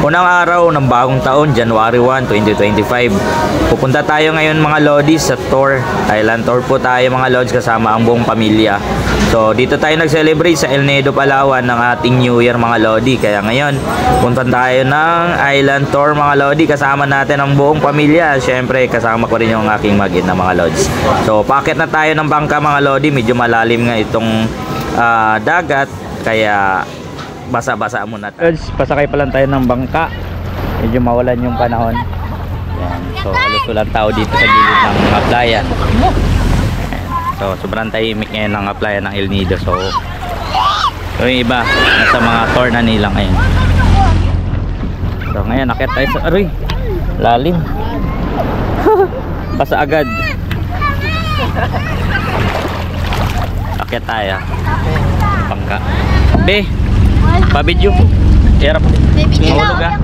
Unang araw ng bagong taon, January 1, 2025. Pupunta tayo ngayon mga Lodi sa tour. Island tour po tayo mga Lods kasama ang buong pamilya. So dito tayo nag-celebrate sa El Nido, Palawan ng ating New Year mga Lodi. Kaya ngayon, punta tayo ng island tour mga Lodi. Kasama natin ang buong pamilya. Siyempre kasama ko rin yung aking mag-ina mga Lods. So paakit na tayo ng bangka mga Lodi. Medyo malalim nga itong dagat. Kaya basa-basa muna tayo. Pasakay pa lang tayo ng bangka. Medyo mawalan yung panahon. Yan. So halos walang tao dito sa gilid ng playa. So sobrang tahimik ngayon ng playa ng El Nido. So yung iba nasa mga tour na nila ngayon. So ngayon nakita tayo sa aroy lalim. Basa agad. Akit tayo bangka. Be pabidyo hirap mahulog ha.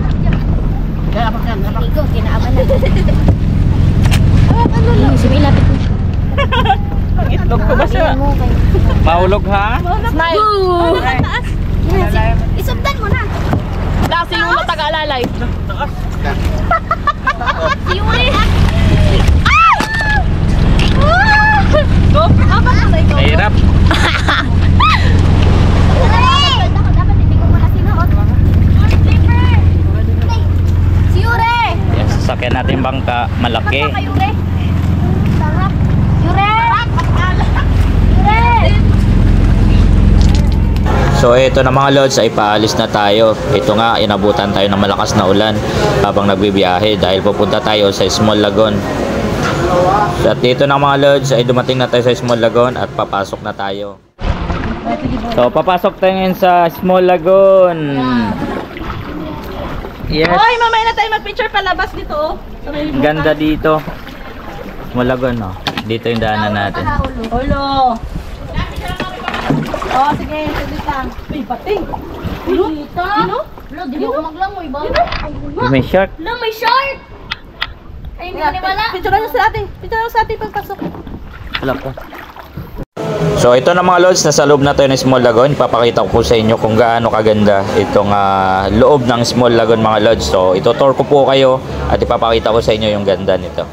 Ikaw kinaaban na sumilapit mo. Itlog ko ba siya? Mahulog ha? Smile! Isubdan mo na! Lasi yung mga taga-alalay. Siyuri! Mahirap. Sasakyan natin bangka, malaki. So ito na mga Lods, ay paalis na tayo. Ito nga, inabutan tayo ng malakas na ulan habang nagbibiyahe dahil pupunta tayo sa Small Lagoon. At dito na mga Lods, ay dumating na tayo sa Small Lagoon at papasok na tayo. So papasok tayo ngayon sa Small Lagoon. Yes. Hoy, mamaya na tayo mag-picture palabas dito oh. Ganda dito. Small Lagoon oh. Dito yung daanan natin. Ulo. Oh, sige, sige lang. Uy, pating. Dito. Lo, di mo maglangoy ba? May shark. Lo, may shark. Ay, hindi maniwala. Picture lang sa atin. Picture lang sa atin pagpasok. Wala pa. So ito na mga Lods, nasa loob na tayo ng Small Lagoon. Papakita ko po sa inyo kung gaano kaganda itong loob ng Small Lagoon mga Lods. So ito tour ko po kayo at ipapakita ko sa inyo yung ganda nito.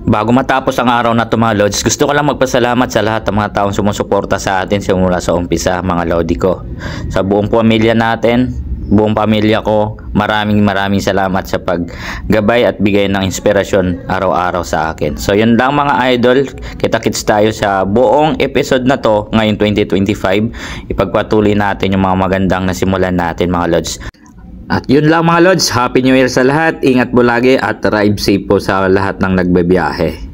Bago matapos ang araw na ito mga Lods, gusto ko lang magpasalamat sa lahat ng mga taong sumusuporta sa atin simula sa umpisa mga Lodi ko. Sa buong pamilya natin, buong pamilya ko, maraming salamat sa paggabay at bigay ng inspirasyon araw-araw sa akin. So yun lang mga idol, kita-kits tayo sa buong episode na to ngayong 2025. Ipagpatuloy natin yung mga magandang nasimulan natin mga Lods. At yun lang mga Lods, Happy New Year sa lahat, ingat po lagi at drive safe po sa lahat ng nagbebiyahe.